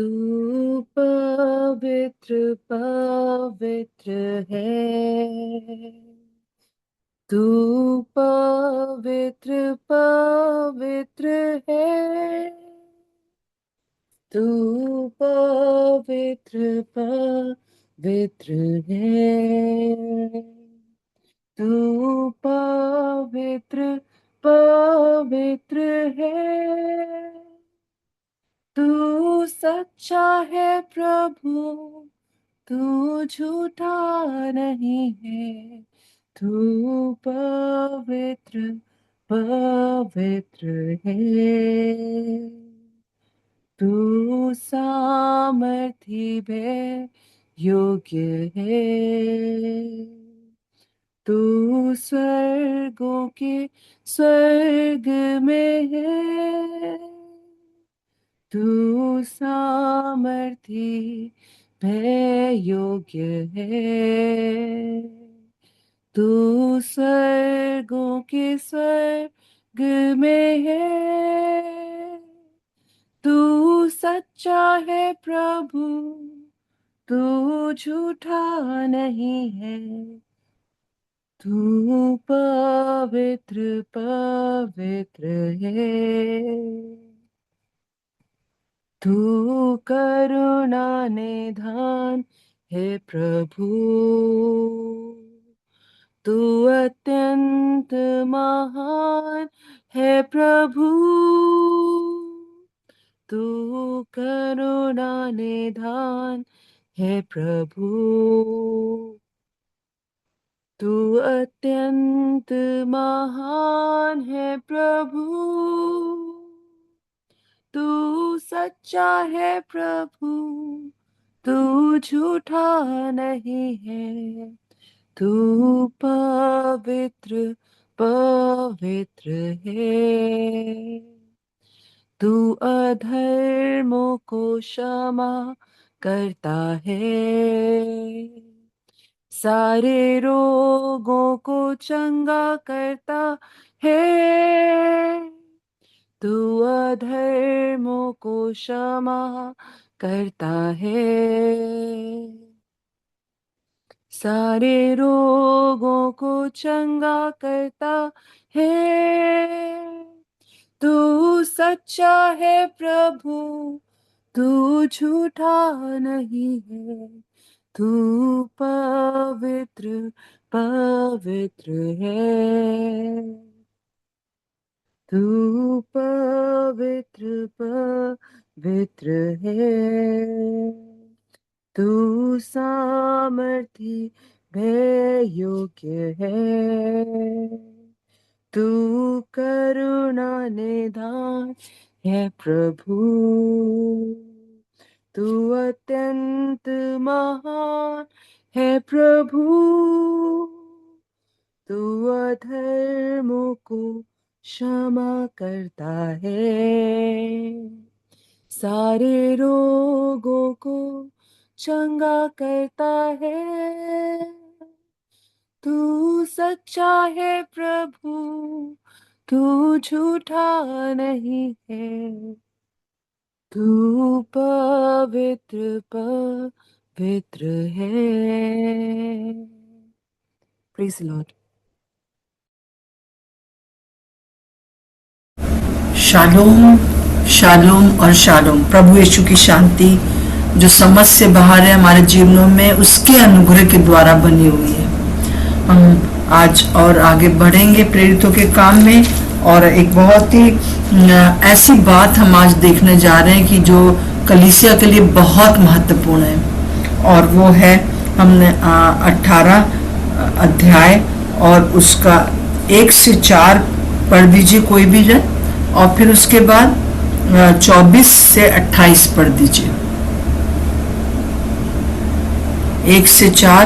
तू पवित्र पवित्र है, तू पवित्र पवित्र है, तू पवित्र पवित्र है, तू पवित्र पवित्र है, तू सच्चा है प्रभु, तू झूठा नहीं है, तू पवित्र पवित्र है, तू सामर्थी भय योग्य है, तू स्वर्गों के स्वर्ग में है, तू सामर्थी भय योग्य है, तू स्वर्गों के स्वर्ग में है, तू सच्चा है प्रभु, तू झूठा नहीं है, तू पवित्र पवित्र है, तू करुणा निधान है प्रभु, तू अत्यंत महान है प्रभु, तू करुणा निधान है प्रभु, तू अत्यंत महान है प्रभु, तू सच्चा है प्रभु, तू झूठा नहीं है, तू पवित्र पवित्र है, तू अधर्मों को क्षमा करता है, सारे रोगों को चंगा करता है, तू अधर्मों को क्षमा करता है, सारे रोगों को चंगा करता है, तू सच्चा है प्रभु, तू झूठा नहीं है, तू पवित्र पवित्र है, तू पवित्र पवित्र है, तू सामर्थी भय योग्य है, तू करुणा निधान है प्रभु, तू अत्यंत महान है प्रभु, तू अधर्मों को क्षमा करता है, सारे रोगों को चंगा करता है, तू सच्चा है प्रभु, तू झूठा नहीं है, तू पवित्र पवित्र है। Praise the Lord. Shalom shalom और शालोम। प्रभु यीशु की शांति जो समझ से बाहर है हमारे जीवनों में, उसके अनुग्रह के द्वारा बनी हुई है। हम आज और आगे बढ़ेंगे प्रेरितों के काम में, और एक बहुत ही ऐसी बात हम आज देखने जा रहे हैं कि जो कलीसिया के लिए बहुत महत्वपूर्ण है, और वो है हमने 18 अध्याय और उसका 1 से 4 पढ़ दीजिए कोई भी जन, और फिर उसके बाद 24 से 28 पढ़ दीजिए। 1 से 4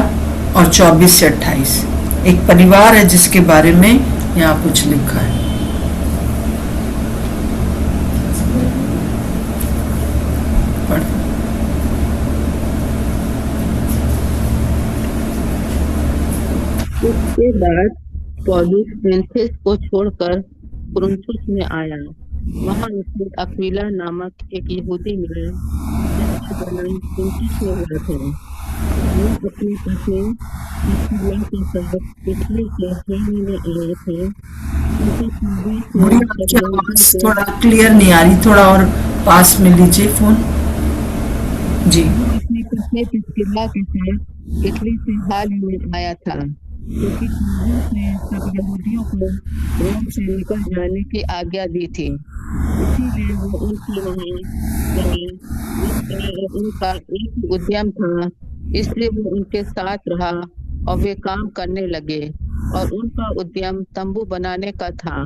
और 24 से 28 एक परिवार है जिसके बारे में यहाँ कुछ लिखा है। उसके बाद पौलुस एथेंस को छोड़कर कुरिन्थुस में आया। वहां उसे अक्विला नामक एक यहूदी मिले जन्म कुंती में हुआ था। वो अपनी पत्नी प्रिस्किल्ला के साथ इटली से हेम में आए थे। उनकी शादी बुढ़ी से आपकी सब आवाज यहूदियों थोड़ा क्लियर नहीं आ रही, थोड़ा और पास में लीजिए फोन। जी। वो अपनी पत्नी प्रिस्किल्ला के साथ इटली से हाल ही में आया था, क्योंकि पौलुस ने सब यहूदियों को रोम से निकल जाने की आज्ञा दी थी। इसीलिए वो उनके वहां गया। उनका एक ही उद्यम था, इसलिए वो उनके साथ रहा और वे काम करने लगे। और उनका उद्यम तंबू बनाने का था।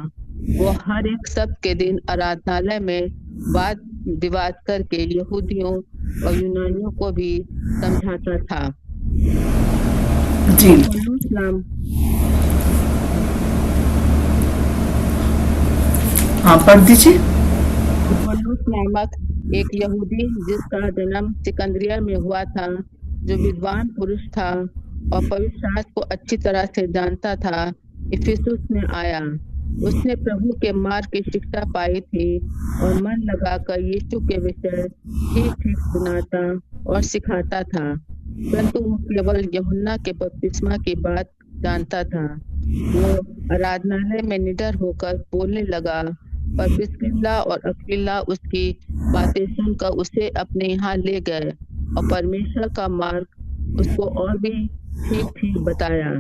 वो हर एक सब्त के दिन आराधनालय में वाद विवाद करके यहूदियों और यूनानियों को भी समझाता था। जी। पौलुस नाम हाँ, पढ़ दीजिए। पौलुस नामक एक यहूदी, जिसका जन्म सिकंदरिया में हुआ था, जो विद्वान पुरुष था और पवित्र शास्त्र को अच्छी तरह से जानता था, इफिसुस में आया। उसने प्रभु के मार्ग की शिक्षा पाई थी और मन लगाकर यीशु के विषय ठीक ठीक सुनाता और सिखाता था। परंतु वो केवल यूहन्ना के बपतिस्मा की बात जानता था। वो आराधनालय में निडर होकर बोलने लगा, पर प्रिस्किल्ला और अक्विला उसकी बातें सुनकर उसे अपने यहाँ ले गए और परमेश्वर का मार्ग उसको और भी ठीक ठीक बताया।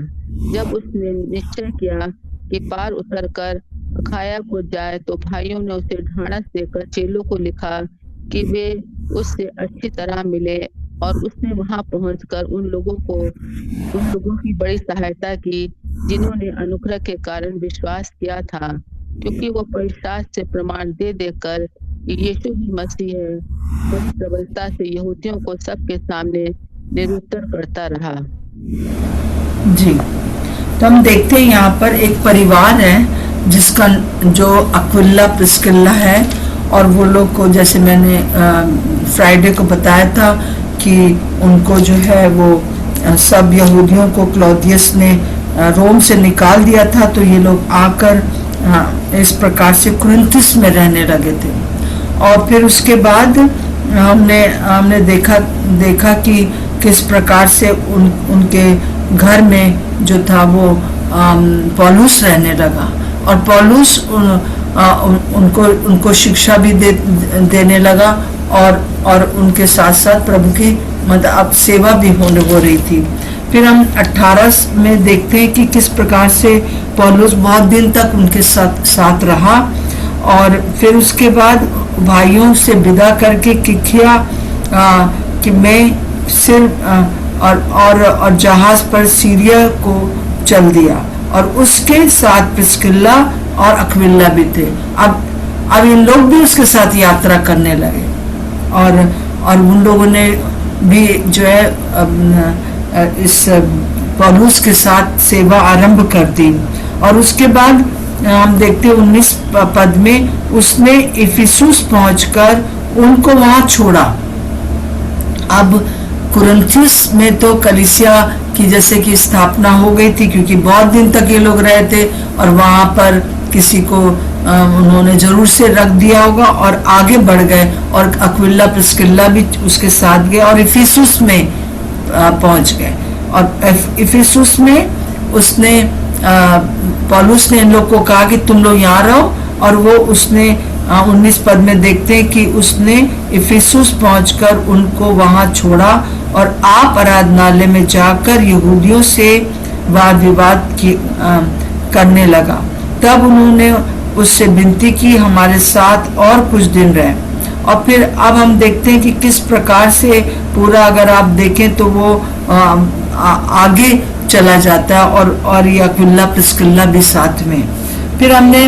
जब उसने निश्चय किया कि पार उतरकर अखाया को जाए, तो भाइयों ने उसे ढाढ़स देकर चेलों को लिखा कि वे उससे अच्छी तरह मिले। और उसने वहां पहुंचकर उन लोगों की बड़ी सहायता की, जिन्होंने अनुग्रह के कारण विश्वास किया था, क्योंकि वो पवित्र शास्त्र से प्रमाण दे देकर कि यीशु ही मसीह है, बड़ी प्रबलता से यहूदियों को सबके सामने निरुत्तर करता रहा। जी। तो हम देखते हैं यहाँ पर एक परिवार है, जिसका जो अक्विला प्रिस्किल्ला है, और वो लोग को, जैसे मैंने फ्राइडे को बताया था कि उनको जो है वो सब यहूदियों को क्लौदियस ने रोम से निकाल दिया था, तो ये लोग आकर इस प्रकार से कुरिन्थुस में रहने लगे थे। और फिर उसके बाद हमने देखा कि किस प्रकार से उनके घर में जो था वो पौलुस रहने लगा, और पौलुस उनको शिक्षा भी देने लगा, और उनके साथ साथ प्रभु की मतलब सेवा भी हो रही थी। फिर हम 18 में देखते हैं कि किस प्रकार से पौलुस बहुत दिन तक उनके साथ रहा, और फिर उसके बाद भाइयों से विदा करके किकिया कि मैं सिर्फ और जहाज पर सीरिया को चल दिया, और उसके साथ प्रिस्किल्ला और अक्विला भी थे। अब इन लोग भी उसके साथ यात्रा करने लगे, और उन लोगों ने भी जो है इस पौलुस के साथ सेवा आरंभ कर दी। और उसके बाद हम देखते हैं 19 पद में उसने इफिसुस पहुंचकर उनको वहां छोड़ा। अब कुरिन्थुस में तो कलीसिया की जैसे कि स्थापना हो गई थी, क्योंकि बहुत दिन तक ये लोग रहे थे, और वहां पर किसी को उन्होंने जरूर से रख दिया होगा और आगे बढ़ गए, और अक्विला प्रिस्किल्ला भी उसके साथ गए और इफिसुस में पहुंच गए। और इफिसुस में उसने पौलुस ने इन लोग को कहा कि तुम लोग यहाँ रहो, और वो उसने 19 पद में देखते हैं कि उसने इफिसुस पहुंचकर उनको वहां छोड़ा, और आप आराधनालय में जाकर यहूदियों से वाद विवाद करने लगा। तब उन्होंने उससे विनती की हमारे साथ और कुछ दिन रहे। और फिर अब हम देखते हैं कि किस प्रकार से पूरा, अगर आप देखें तो वो आगे चला जाता है, और ये अक्विला प्रिस्किल्ला भी साथ में। फिर हमने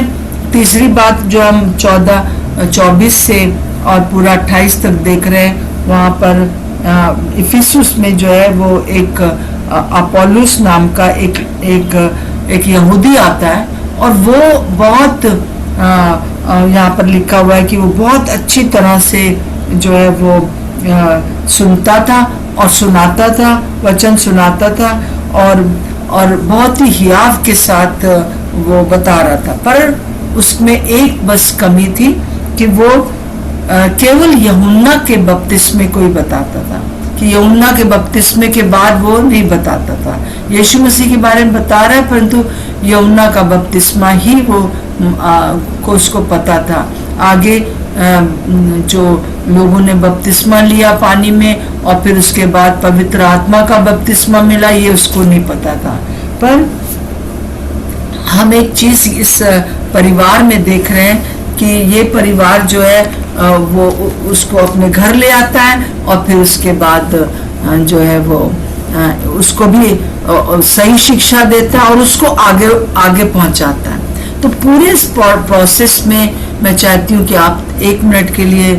तीसरी बात जो हम 24 से और पूरा 28 तक देख रहे हैं, वहाँ पर इफिसुस में जो है वो एक अपोलोस नाम का एक यहूदी आता है, और वो बहुत यहाँ पर लिखा हुआ है कि वो बहुत अच्छी तरह से जो है वो सुनता था और सुनाता था, वचन सुनाता था, और बहुत ही हियाव के साथ वो बता रहा था। पर उसमें एक बस कमी थी कि वो केवल यूहन्ना के बपतिस्मे को ही बताता था, कि यूहन्ना के बपतिस्मे के बाद वो नहीं बताता था। यीशु मसीह के बारे में बता रहा है, परंतु यूहन्ना का बपतिस्मा ही वो को उसको पता था। आगे जो लोगों ने बपतिस्मा लिया पानी में और फिर उसके बाद पवित्र आत्मा का बपतिस्मा मिला, ये उसको नहीं पता था। पर हम एक चीज इस परिवार में देख रहे हैं कि ये परिवार जो है वो उसको अपने घर ले आता है और फिर उसके बाद जो है वो उसको भी सही शिक्षा देता है और उसको आगे आगे पहुंचाता है। तो पूरे इस प्रोसेस में मैं चाहती हूँ कि आप 1 मिनट के लिए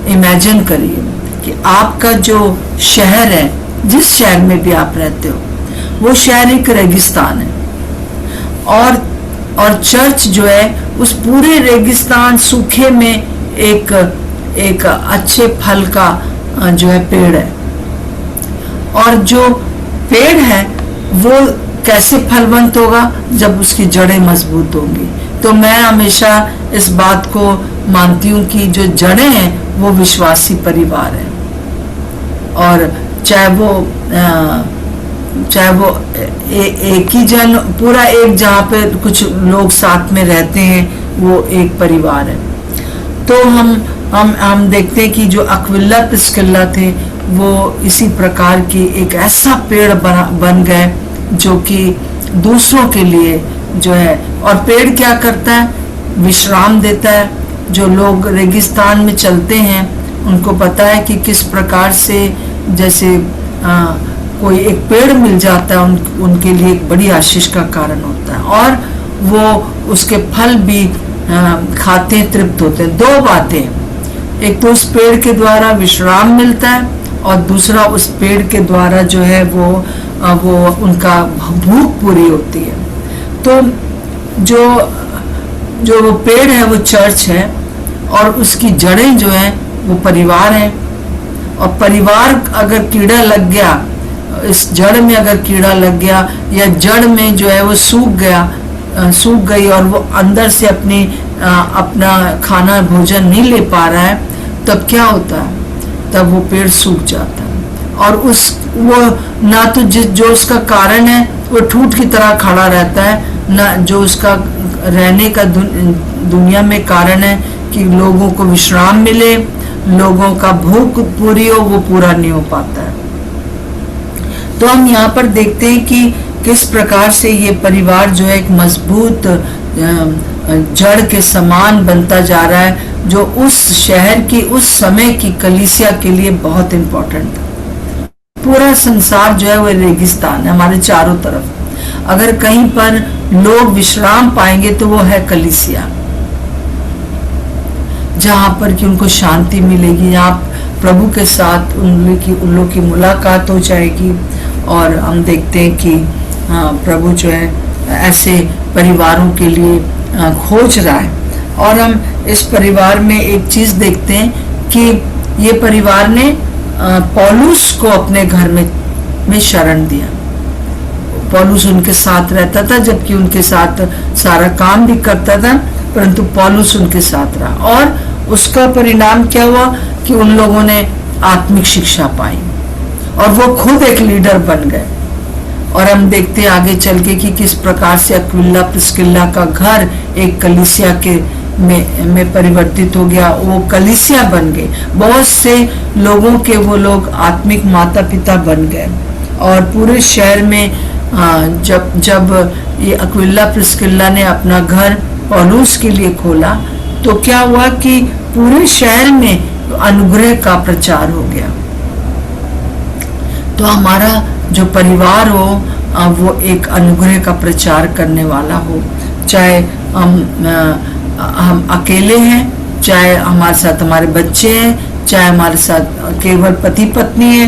इमेजिन करिए कि आपका जो शहर है, जिस शहर में भी आप रहते हो, वो शहर एक रेगिस्तान है और चर्च जो है उस पूरे रेगिस्तान सूखे में एक अच्छे फल का जो है पेड़ है। और जो पेड़ है वो कैसे फलवंत होगा? जब उसकी जड़ें मजबूत होंगी। तो मैं हमेशा इस बात को मानती हूँ कि जो जड़ें हैं वो विश्वासी परिवार है, और चाहे वो एक ही जन पूरा एक जहाँ पे कुछ लोग साथ में रहते हैं वो एक परिवार है। तो हम देखते हैं कि जो अक्विला प्रिस्किल्ला थे वो इसी प्रकार की एक ऐसा पेड़ बन गए जो कि दूसरों के लिए जो है। और पेड़ क्या करता है? विश्राम देता है। जो लोग रेगिस्तान में चलते हैं उनको पता है कि किस प्रकार से जैसे कोई एक पेड़ मिल जाता है उनके लिए एक बड़ी आशीष का कारण होता है, और वो उसके फल भी खाते हैं, तृप्त होते हैं। 2 बातें, एक तो उस पेड़ के द्वारा विश्राम मिलता है और दूसरा उस पेड़ के द्वारा जो है वो उनका भूख पूरी होती है। तो जो वो पेड़ है वो चर्च है और उसकी जड़ें जो है वो परिवार है। और परिवार अगर कीड़ा लग गया, इस जड़ में अगर कीड़ा लग गया या जड़ में जो है वो सूख गई और वो अंदर से अपना खाना भोजन नहीं ले पा रहा है, तब क्या होता है? तब वो पेड़ सूख जाता है और वो ना तो जो उसका कारण है वो ठूठ की तरह खड़ा रहता है, ना जो उसका रहने का दुनिया में कारण है कि लोगों को विश्राम मिले, लोगों का भूख पूरी हो, वो पूरा नहीं हो पाता है। तो हम यहाँ पर देखते हैं कि किस प्रकार से ये परिवार जो है एक मजबूत जड़ के समान बनता जा रहा है, जो उस शहर की उस समय की कलीसिया के लिए बहुत इम्पोर्टेंट था। पूरा संसार जो है वो रेगिस्तान है हमारे चारों तरफ। अगर कहीं पर लोग विश्राम पाएंगे तो वो है कलीसिया, जहाँ पर कि उनको शांति मिलेगी, यहाँ प्रभु के साथ उन लोग की मुलाकात हो जाएगी। और हम देखते हैं कि प्रभु जो है ऐसे परिवारों के लिए खोज रहा है। और हम इस परिवार में एक चीज देखते हैं कि ये परिवार ने पौलुस को अपने घर में शरण दिया। पौलुस उनके साथ रहता था, जबकि उनके साथ सारा काम भी करता था, परंतु पौलुस उनके साथ रहा। और उसका परिणाम क्या हुआ कि उन लोगों ने आत्मिक शिक्षा पाई और वो खुद एक लीडर बन गए। और हम देखते हैं आगे चल के कि किस प्रकार से अक्विला प्रिस्किल्ला का घर एक कलीसिया के में परिवर्तित हो गया, वो कलीसिया बन गए। बहुत से लोगों के वो लोग आत्मिक माता पिता बन गए। और पूरे शहर में जब ये अक्विला प्रिस्किल्ला ने अपना घर पौलुस के लिए खोला तो क्या हुआ कि पूरे शहर में अनुग्रह का प्रचार हो गया। तो हमारा जो परिवार हो वो एक अनुग्रह का प्रचार करने वाला हो, चाहे हम अकेले हैं, चाहे हमारे साथ हमारे बच्चे हैं, चाहे हमारे साथ केवल पति पत्नी है,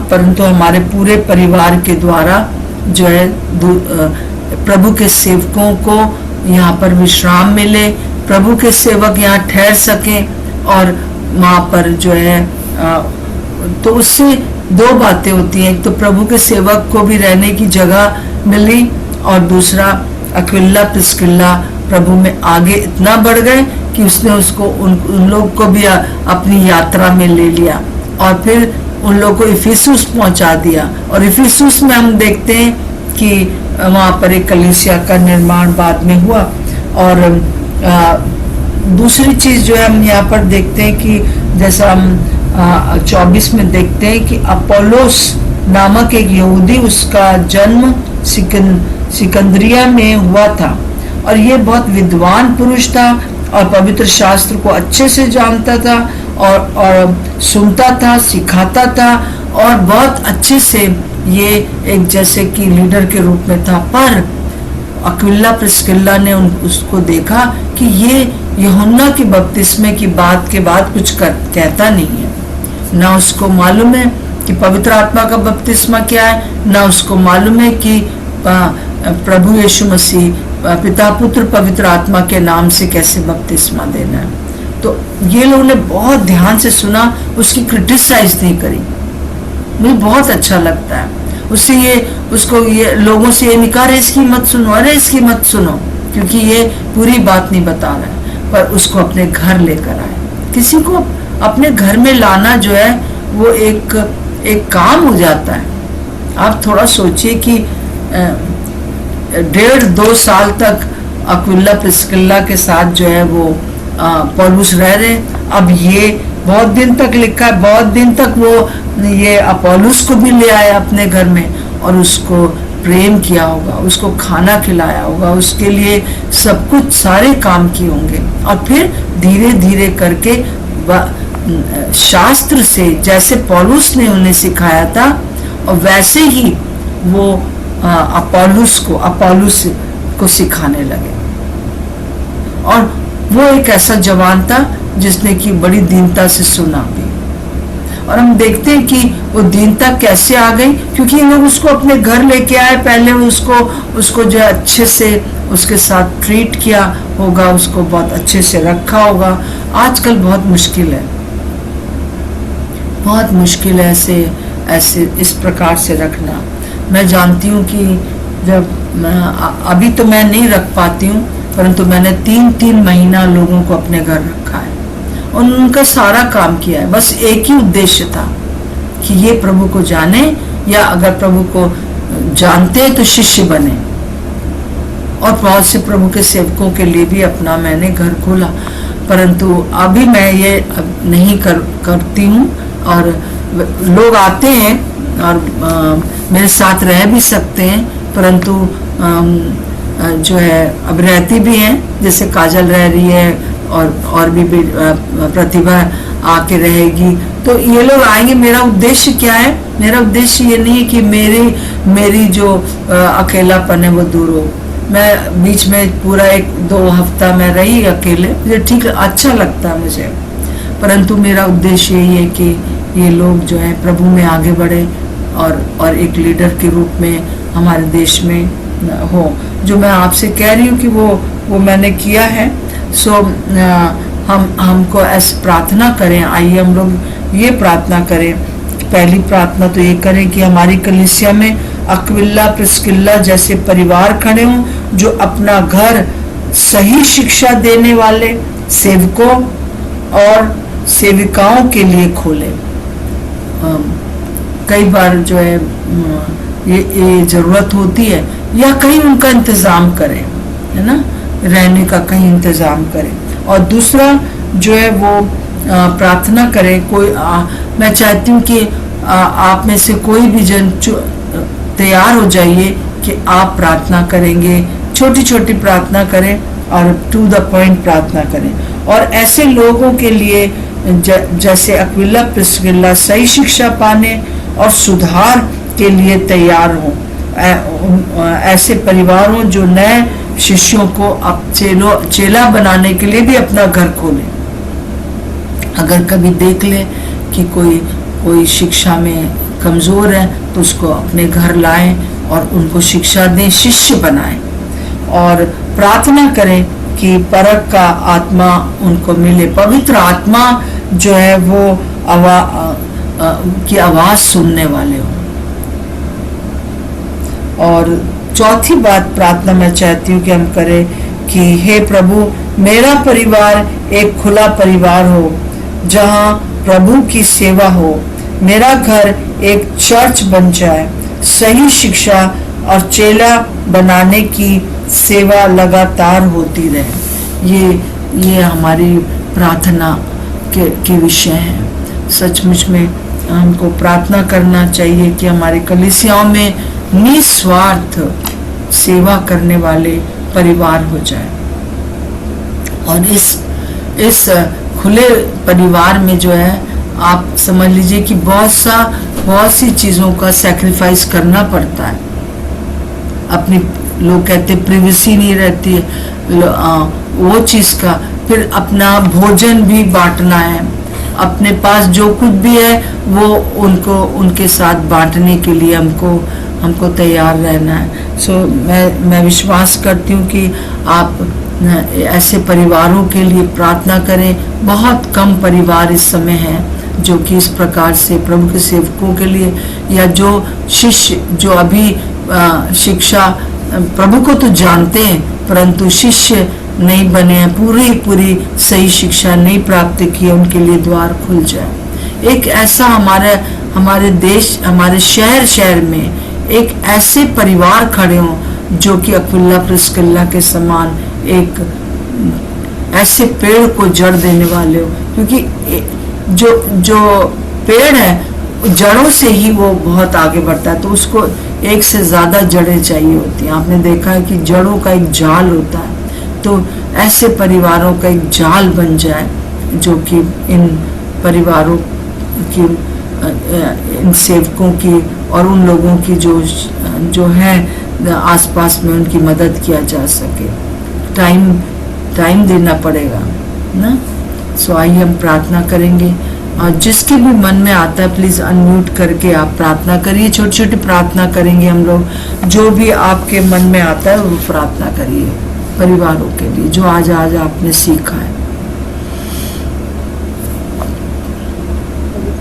परंतु हमारे पूरे परिवार के द्वारा जो है प्रभु के सेवकों को यहाँ पर विश्राम मिले, प्रभु के सेवक यहाँ ठहर सके और वहाँ पर जो है तो उससे 2 बातें होती हैं। एक तो प्रभु के सेवक को भी रहने की जगह मिली और दूसरा अक्विला प्रिस्किल्ला प्रभु में आगे इतना बढ़ गए कि उसने उसको उन लोग को भी अपनी यात्रा में ले लिया और फिर उन लोगों को इफिसुस पहुंचा दिया। और इफिसुस में हम देखते हैं कि वहाँ पर एक कलीसिया का निर्माण बाद में हुआ। और दूसरी चीज जो है हम यहाँ पर देखते हैं कि जैसा हम 24 में देखते हैं कि अपोलोस नामक एक यहूदी, उसका जन्म सिकंदरिया में हुआ था और ये बहुत विद्वान पुरुष था और पवित्र शास्त्र को अच्छे से जानता था और सुनता था, सिखाता था और बहुत अच्छे से ये एक जैसे कि लीडर के रूप में था। पर अक्विला प्रिस्किल्ला ने उसको देखा कि ये यूहन्ना की बपतिस्मे की बात के बाद कुछ कहता नहीं है। ना उसको मालूम है कि पवित्र आत्मा का बपतिस्मा क्या है, ना उसको मालूम है कि प्रभु यीशु मसीह पिता पुत्र पवित्र आत्मा के नाम से कैसे बपतिस्मा देना है। तो ये लोगों ने बहुत ध्यान से सुना, उसकी क्रिटिसाइज नहीं करी। मुझे बहुत अच्छा लगता है उससे उसको ये लोगों से ये नहीं कहा अरे इसकी मत सुनो, अरे इसकी मत सुनो, क्योंकि ये पूरी बात नहीं बता रहा है, पर उसको अपने घर लेकर आए। किसी को अपने घर में लाना जो है वो एक काम हो जाता है। आप थोड़ा सोचिए कि 1.5-2 साल तक अक्विला प्रिस्किल्ला के साथ जो है वो पौलुस रह रहे। अब ये बहुत दिन तक लिखा, बहुत दिन तक वो ये अपोलोस को भी ले आया अपने घर में और उसको प्रेम किया होगा, उसको खाना खिलाया होगा, उसके लिए सब कुछ सारे काम किए होंगे। और फिर धीरे धीरे करके शास्त्र से जैसे पौलुस ने उन्हें सिखाया था और वैसे ही वो अपोलोस को सिखाने लगे। और वो एक ऐसा जवान था जिसने कि बड़ी दीनता से सुना भी। और हम देखते हैं कि वो दीनता कैसे आ गई, क्योंकि लोग उसको अपने घर लेके आए। पहले उसको जो अच्छे से उसके साथ ट्रीट किया होगा, उसको बहुत अच्छे से रखा होगा। आजकल बहुत मुश्किल है, बहुत मुश्किल है ऐसे इस प्रकार से रखना। मैं जानती हूँ कि जब अभी तो मैं नहीं रख पाती हूँ, परंतु मैंने 3-3 महीना लोगों को अपने घर रखा है और उनका सारा काम किया है। बस एक ही उद्देश्य था कि ये प्रभु को जाने, या अगर प्रभु को जानते हैं तो शिष्य बने। और बहुत से प्रभु के सेवकों के लिए भी अपना मैंने घर खोला, परंतु अभी मैं ये नहीं करती हूँ। और लोग आते हैं और मेरे साथ रह भी सकते हैं, परंतु जो है अब रहती भी हैं, जैसे काजल रह रही है और भी प्रतिभा आके रहेगी, तो ये लोग आएंगे। मेरा उद्देश्य क्या है? मेरा उद्देश्य ये नहीं है कि मेरी जो अकेलापन है वो दूर हो। मैं बीच में पूरा 1-2 हफ्ता मैं रही अकेले, मुझे ठीक अच्छा लगता है मुझे, परंतु मेरा उद्देश्य यही है कि ये लोग जो है प्रभु में आगे बढ़े और एक लीडर के रूप में हमारे देश में हो। जो मैं आपसे कह रही हूँ कि वो मैंने किया है। सो हमको ऐसे प्रार्थना करें। आइए हम लोग ये प्रार्थना करें। पहली प्रार्थना तो ये करें कि हमारी कलीसिया में अक्विला प्रिस्किल्ला जैसे परिवार खड़े हों, जो अपना घर सही शिक्षा देने वाले सेवकों और सेविकाओं के लिए खोले। कई बार जो है ये जरूरत होती है, या कहीं उनका इंतजाम करें, है ना, रहने का कहीं इंतजाम करें। और दूसरा जो है वो प्रार्थना करें। मैं चाहती हूँ कि आप में से कोई भी जन तैयार हो जाइए कि आप प्रार्थना करेंगे। छोटी छोटी प्रार्थना करें और टू द पॉइंट प्रार्थना करें। और ऐसे लोगों के लिए जैसे अक्विला प्रिस्किल्ला सही शिक्षा पाने और सुधार के लिए तैयार हों। ऐसे परिवार हों जो नए शिष्यों को अब चेला बनाने के लिए भी अपना घर खोलें। अगर कभी देख ले कि कोई शिक्षा में कमजोर है तो उसको अपने घर लाएं और उनको शिक्षा दें, शिष्य बनाएं। और प्रार्थना करें कि परख का आत्मा उनको मिले, पवित्र आत्मा जो है वो की आवाज सुनने वाले हो। और चौथी बात प्रार्थना मैं चाहती हूँ कि हम करें कि हे प्रभु, मेरा परिवार एक खुला परिवार हो जहां प्रभु की सेवा हो। मेरा घर एक चर्च बन जाए, सही शिक्षा और चेला बनाने की सेवा लगातार होती रहे। ये हमारी प्रार्थना के विषय हैं। सचमुच में हमको प्रार्थना करना चाहिए कि हमारी कलीसियाओं में निस्वार्थ सेवा करने वाले परिवार हो जाए, और इस खुले परिवार में जो है, आप समझ लीजिए कि बहुत सी चीजों का सैक्रिफाइस करना पड़ता है। अपनी, लोग कहते प्रिवेसी नहीं रहती है, वो चीज का, फिर अपना भोजन भी बांटना है, अपने पास जो कुछ भी है वो उनके साथ बांटने के लिए हमको तैयार रहना है। सो मैं विश्वास करती हूँ कि आप ऐसे परिवारों के लिए प्रार्थना करें। बहुत कम परिवार इस समय हैं जो कि इस प्रकार से प्रभु के सेवकों के लिए, या जो शिष्य जो अभी शिक्षा प्रभु को तो जानते हैं परंतु शिष्य नहीं बने हैं, पूरी सही शिक्षा नहीं प्राप्त की है, उनके लिए द्वार खुल जाए। एक ऐसा हमारे देश, हमारे शहर में एक ऐसे परिवार खड़े हों जो कि अक्विला प्रिस्किल्ला के समान एक ऐसे पेड़ को जड़ देने वाले हो, क्योंकि जो पेड़ है जड़ों से ही वो बहुत आगे बढ़ता है, तो उसको एक से ज्यादा जड़ें चाहिए होती हैं। आपने देखा है कि जड़ों का एक जाल होता है, तो ऐसे परिवारों का एक जाल बन जाए जो कि इन परिवारों की, इन सेवकों की और उन लोगों की जो है आसपास में, उनकी मदद किया जा सके। टाइम देना पड़ेगा ना। सो आइए हम प्रार्थना करेंगे, और जिसके भी मन में आता है प्लीज अनम्यूट करके आप प्रार्थना करिए। छोटी छोटी प्रार्थना करेंगे हम लोग, जो भी आपके मन में आता है वो प्रार्थना करिए परिवारों के लिए जो आज आपने सीखा है।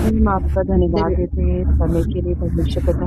हम आपका धन्यवाद देते हैं समय के लिए परमेश्वर पिता,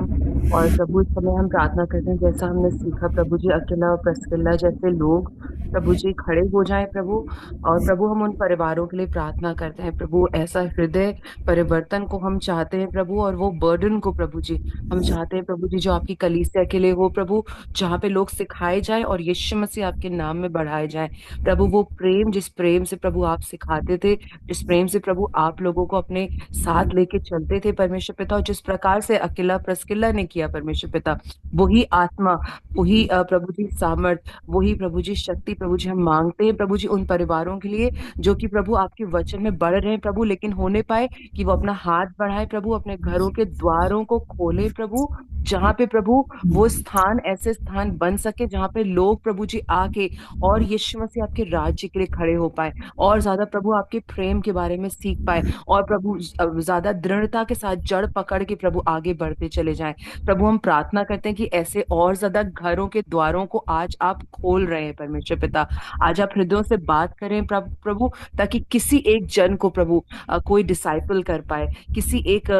और प्रभु इस समय हम प्रार्थना करते हैं जैसा हमने सीखा प्रभु जी, अकेला और प्रिस्किल्ला जैसे लोग प्रभु जी खड़े हो जाएं प्रभु। और प्रभु हम उन परिवारों के लिए प्रार्थना करते हैं प्रभु, ऐसा हृदय परिवर्तन को हम चाहते हैं प्रभु, और वो बर्डन को प्रभु जी हम चाहते हैं प्रभु जी जो आपकी कलीसिया के लिए हो प्रभु, जहाँ पे लोग सिखाए जाए और यीशु मसीह आपके नाम में बढ़ाए जाए प्रभु। वो प्रेम, जिस प्रेम से प्रभु आप सिखाते थे, जिस प्रेम से प्रभु आप लोगों को अपने साथ लेके चलते थे परमेश्वर पिता, और जिस प्रकार से अकेला प्रिस्किल्ला ने किया परमेश्वर पिता, वही आत्मा, वही प्रभु जी सामर्थ, वही प्रभु जी शक्ति प्रभु जी हम मांगते हैं प्रभु जी उन परिवारों के लिए जो कि प्रभु आपके वचन में बढ़ रहे हैं प्रभु, लेकिन होने पाए कि वो अपना हाथ बढ़ाए प्रभु, अपने घरों के द्वारों को खोले प्रभु, जहाँ पे प्रभु वो स्थान ऐसे स्थान बन सके जहाँ पे लोग प्रभु जी आके और यीशु मसीह आपके राज्य के लिए खड़े हो पाए, और ज्यादा प्रभु आपके प्रेम के बारे में सीख पाए, और प्रभु ज्यादा दृढ़ता के साथ जड़ पकड़ के प्रभु आगे बढ़ते चले जाएं प्रभु। हम प्रार्थना करते हैं कि ऐसे और ज्यादा घरों के द्वारों को आज आप खोल रहे हैं परमेश्वर पिता। आज आप हृदयों से बात करें प्रभु, ताकि किसी एक जन को प्रभु कोई डिसाइपल कर पाए, किसी एक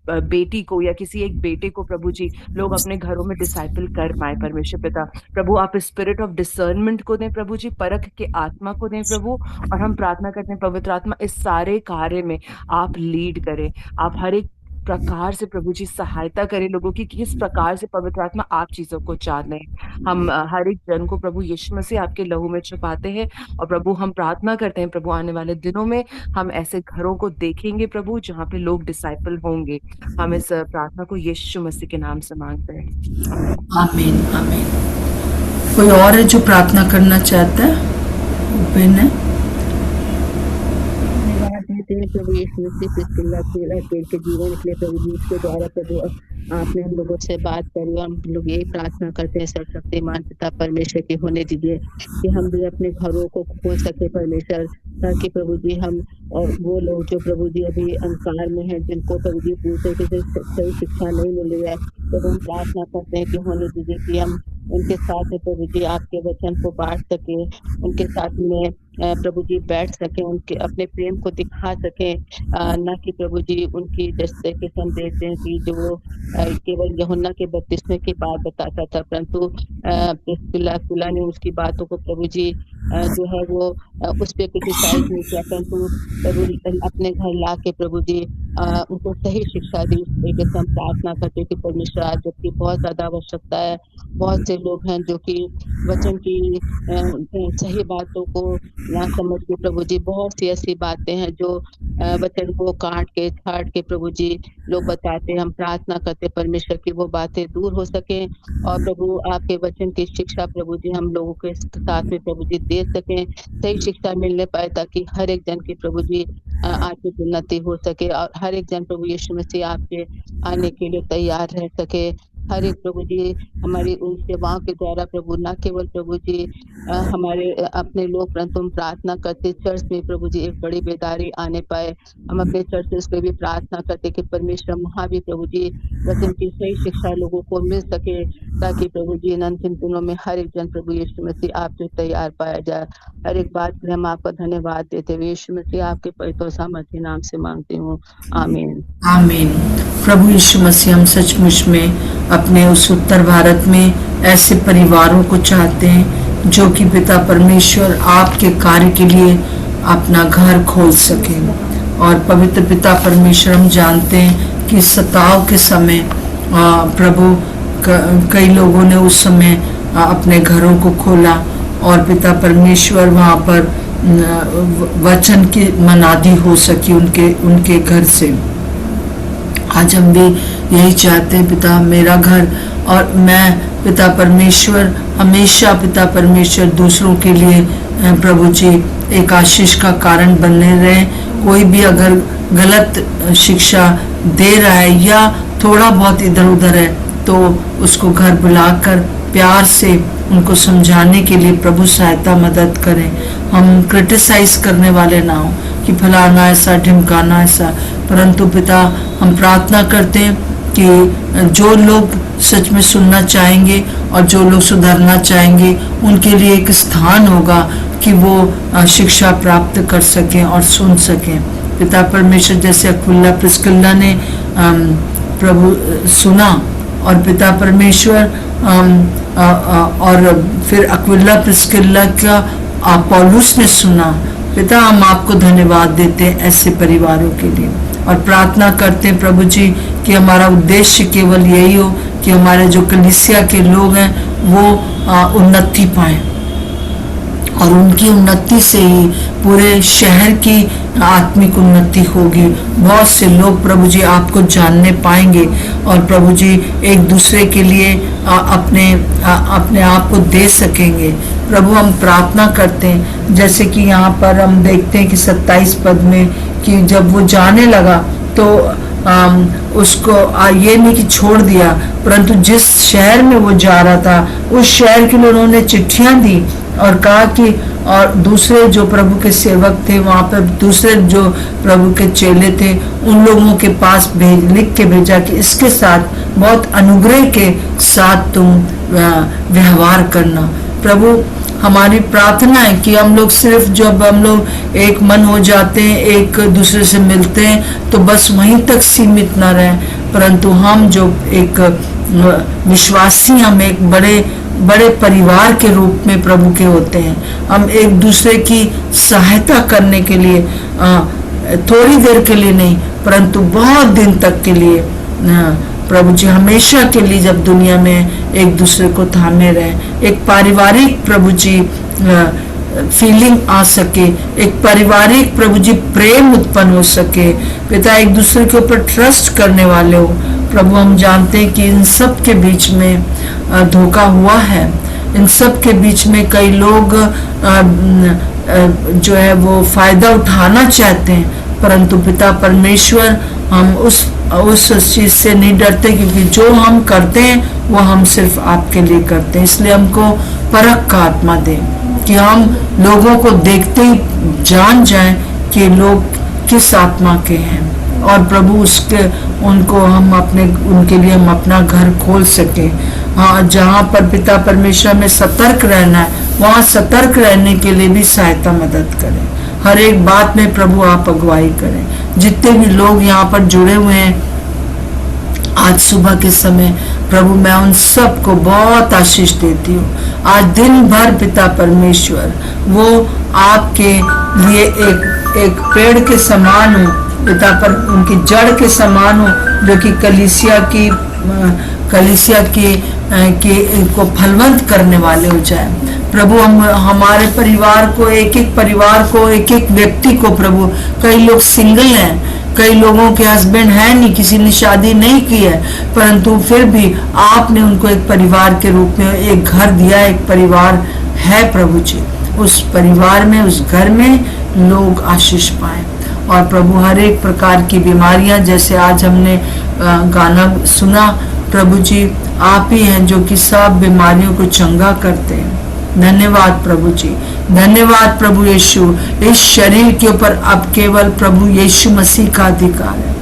बेटी को या किसी एक बेटे को प्रभु जी लोग अपने घरों में डिसाइपल कर पाए परमेश्वर पिता। प्रभु आप स्पिरिट ऑफ डिसर्नमेंट को दें प्रभु जी, परख के आत्मा को दें प्रभु, और हम प्रार्थना करते हैं पवित्र आत्मा इस सारे कार्य में आप लीड करें, आप हर एक प्रकार से प्रभु जी सहायता करें लोगों की, किस प्रकार से पवित्र आत्मा आप चीजों को चाहते हैं। हम हर एक जन को प्रभु यीशु मसीह आपके लहू में छुपाते हैं, और प्रभु हम प्रार्थना करते हैं प्रभु आने वाले दिनों में हम ऐसे घरों को देखेंगे प्रभु जहाँ पे लोग डिसाइपल होंगे। हम इस प्रार्थना को यीशु मसीह के नाम से मांगते हैं, आमीन आमीन। कोई और है जो प्रार्थना करना चाहता है? ओपन है। प्रभु यीशु मसीह प्रिस्किल्ला के जीवन के लिए प्रभु जी के द्वारा प्रभु आपने हम लोगों से बात करी, और हम लोग यही प्रार्थना करते हैं सर्वशक्तिमान पिता परमेश्वर के होने दीजिए कि हम भी अपने घरों को खोल सके परमेश्वर, ताकि प्रभु जी हम और वो लोग जो प्रभु जी अभी अंधकार में हैं, जिनको प्रभु जी पूरी तरीके से सही शिक्षा नहीं मिल रही है, तो हम प्रार्थना करते हैं कि होने दीजिए कि हम उनके साथ प्रभु जी आपके वचन को बांट सके, उनके साथ में प्रभु जी बैठ सके, उनके अपने प्रेम को दिखा सके, न कि प्रभु जी उनकी जैसे कि हम देखते हैं कि जो केवल यूहन्ना के बपतिस्मे की बात बताता था, परंतु प्रिस्किल्ला ने उसकी बातों को प्रभु जी जो है वो उस पे क्रिटिसाइज नहीं किया, परंतु प्रभु अपने घर ला के प्रभु जी उनको सही शिक्षा दी। इस तरीके से हम प्रार्थना करते कि परमेश्वर आज जबकि बहुत ज़्यादा आवश्यकता है, बहुत से लोग हैं जो कि वचन की सही बातों को ना समझ के प्रभु जी बहुत सी ऐसी बातें हैं जो वचन को काट के छाट के प्रभु जी लोग बताते हैं। हम प्रार्थना करते परमेश्वर की वो बातें दूर हो सके और प्रभु आपके वचन की शिक्षा प्रभु जी हम लोगों के साथ में प्रभु जी दे सकें, सही शिक्षा मिलने पाए ताकि हर एक जन की प्रभु जी आर्थिक उन्नति हो सके और हर एक जन प्रभु यीशु मसीह आपके आने के लिए तैयार रह सके। हर एक प्रभु जी हमारी उन सेवाओं के द्वारा प्रभु न केवल प्रभु जी हमारे अपने लोग, परंतु हम प्रार्थना करते चर्च में प्रभु जी एक बड़ी बेदारी आने पाए। हम अपने चर्चेस पे भी प्रार्थना करते कि परमेश्वर वहाँ भी प्रभु जी वचन की सही शिक्षा लोगों को मिल सके ताकि प्रभु जी इन अंतिम दिनों में हर एक जन प्रभु यीशु मसीह आपसे तैयार पाया जाए। हर एक बात के लिए हम आपका धन्यवाद देते हुए यीशु मसीह आपके पवित्र सामर्थ्य नाम से मांगती हूँ, आमीन। आमीन। प्रभु यीशु मसीह हम सचमुच में अपने उस उत्तर भारत में ऐसे परिवारों को चाहते हैं जो कि पिता परमेश्वर आपके कार्य के लिए अपना घर खोल सके। और पवित्र पिता परमेश्वर हम जानते हैं कि सताव के समय प्रभु कई लोगों ने उस समय अपने घरों को खोला और पिता परमेश्वर वहाँ पर वचन की मनादी हो सकी उनके घर से। आज हम भी यही चाहते हैं पिता मेरा घर और मैं पिता परमेश्वर हमेशा पिता परमेश्वर दूसरों के लिए प्रभु जी एक आशीष का कारण बनने रहे। कोई भी अगर गलत शिक्षा दे रहा है या थोड़ा बहुत इधर उधर है तो उसको घर बुलाकर प्यार से उनको समझाने के लिए प्रभु सहायता मदद करें। हम क्रिटिसाइज करने वाले ना हो कि फलाना ऐसा ढिमकाना ऐसा, परंतु पिता हम प्रार्थना करते हैं कि जो लोग सच में सुनना चाहेंगे और जो लोग सुधरना चाहेंगे उनके लिए एक स्थान होगा कि वो शिक्षा प्राप्त कर सकें और सुन सकें। पिता परमेश्वर जैसे अक्विला प्रिस्किल्ला ने प्रभु सुना और पिता परमेश्वर और फिर अक्विला प्रिस्किल्ला का पौलुस ने सुना। पिता हम आपको धन्यवाद देते हैं ऐसे परिवारों के लिए और प्रार्थना करते हैं प्रभु जी कि हमारा उद्देश्य केवल यही हो कि हमारे जो कलीसिया के लोग हैं वो उन्नति पाएं और उनकी उन्नति से ही पूरे शहर की आत्मिक उन्नति होगी। बहुत से लोग प्रभु जी आपको जानने पाएंगे और प्रभु जी एक दूसरे के लिए अपने आप को दे सकेंगे। प्रभु हम प्रार्थना करते हैं जैसे कि यहाँ पर हम देखते हैं कि 27 पद में कि जब वो जाने लगा तो उसको ये नहीं कि छोड़ दिया, परंतु जिस शहर में वो जा रहा था उस शहर के लिए उन्होंने चिट्ठियां दी और कहा कि और दूसरे जो प्रभु के सेवक थे वहाँ पर दूसरे जो प्रभु के चेले थे उन लोगों के पास लिख के भेजा कि इसके साथ बहुत अनुग्रह के साथ तुम व्यवहार करना। प्रभु हमारी प्रार्थना है कि हम लोग सिर्फ जब हम लोग एक मन हो जाते हैं एक दूसरे से मिलते हैं तो बस वहीं तक सीमित ना रहें, परंतु हम जो एक विश्वासी हम एक बड़े परिवार के रूप में प्रभु के होते हैं। हम एक दूसरे की सहायता करने के लिए थोड़ी देर के लिए नहीं परंतु बहुत दिन तक के लिए प्रभु जी हमेशा के लिए जब दुनिया में एक दूसरे को थामे रहे, एक पारिवारिक प्रभु जी फीलिंग आ सके, एक पारिवारिक प्रभु जी प्रेम उत्पन्न हो सके, पिता एक दूसरे के ऊपर ट्रस्ट करने वाले हो। प्रभु हम जानते हैं कि इन सब के बीच में धोखा हुआ है, इन सब के बीच में कई लोग जो है वो फायदा उठाना चाहते हैं, परंतु पिता परमेश्वर हम उस चीज से नहीं डरते क्योंकि जो हम करते हैं वो हम सिर्फ आपके लिए करते हैं। इसलिए हमको परख का आत्मा दे कि हम लोगों को देखते ही जान जाएं कि लोग किस आत्मा के हैं और प्रभु उसके उनको हम उनके लिए हम अपना घर खोल सके। हाँ, जहाँ पर पिता परमेश्वर में सतर्क रहना है, वहाँ सतर्क रहने के लिए भी सहायता मदद करें। हर एक बात में प्रभु आप अगुवाई करें। जितने भी लोग यहाँ पर जुड़े हुए हैं आज सुबह के समय, प्रभु मैं उन सबको बहुत आशीष देती हूँ। आज दिन भर पिता परमेश्वर वो आपके लिए एक पेड़ के समान हो, पिता पर उनकी जड़ के समान हो, जो कि कलीसिया की को फलवंत करने वाले हो जाए। प्रभु हम हमारे परिवार को, एक एक परिवार को, एक एक व्यक्ति को प्रभु, कई लोग सिंगल हैं, कई लोगों के हस्बैंड है नहीं, किसी ने शादी नहीं की है, परंतु फिर भी आपने उनको एक परिवार के रूप में एक घर दिया, एक परिवार है प्रभु जी। उस परिवार में, उस घर में लोग आशीष पाए। और प्रभु हर एक प्रकार की बीमारियां, जैसे आज हमने गाना सुना, प्रभु जी आप ही हैं जो कि सब बीमारियों को चंगा करते हैं। धन्यवाद प्रभु जी, धन्यवाद प्रभु यीशु। इस शरीर के ऊपर अब केवल प्रभु यीशु मसीह का अधिकार है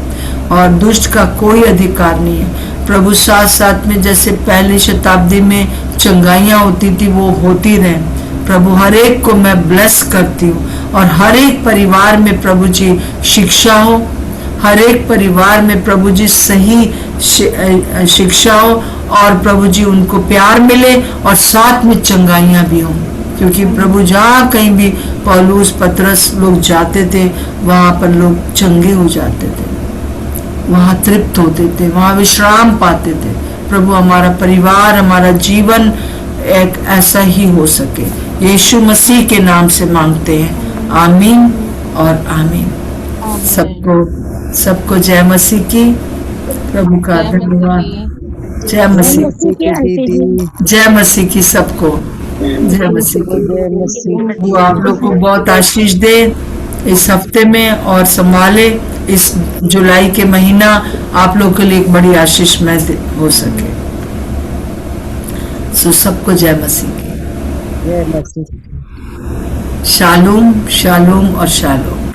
और दुष्ट का कोई अधिकार नहीं है प्रभु। साथ साथ में जैसे पहली शताब्दी में चंगाइयां होती थी, वो होती रहे प्रभु। हर एक को मैं ब्लेस करती हूँ और हर एक परिवार में प्रभु जी शिक्षा हो, हर एक परिवार में प्रभु जी सही शिक्षा हो और प्रभु जी उनको प्यार मिले और साथ में चंगाइयां भी हों। क्योंकि प्रभु जहाँ कहीं भी पौलुस पतरस लोग जाते थे, वहाँ पर लोग चंगे हो जाते थे, वहाँ तृप्त होते थे, वहाँ विश्राम पाते थे। प्रभु हमारा परिवार, हमारा जीवन एक ऐसा ही हो सके, यीशु मसीह के नाम से मांगते हैं, आमीन और आमीन। सबको जय मसीह की। प्रभु का धन्यवाद। जय मसीह की, जय मसीह की, सबको जय मसीह की। वो आप लोग को बहुत आशीष दे इस हफ्ते में और संभाले। इस जुलाई के महीना आप लोग के लिए एक बड़ी आशीषमय हो सके। सो सबको जय मसीह की। शालोम, शालोम और शालोम।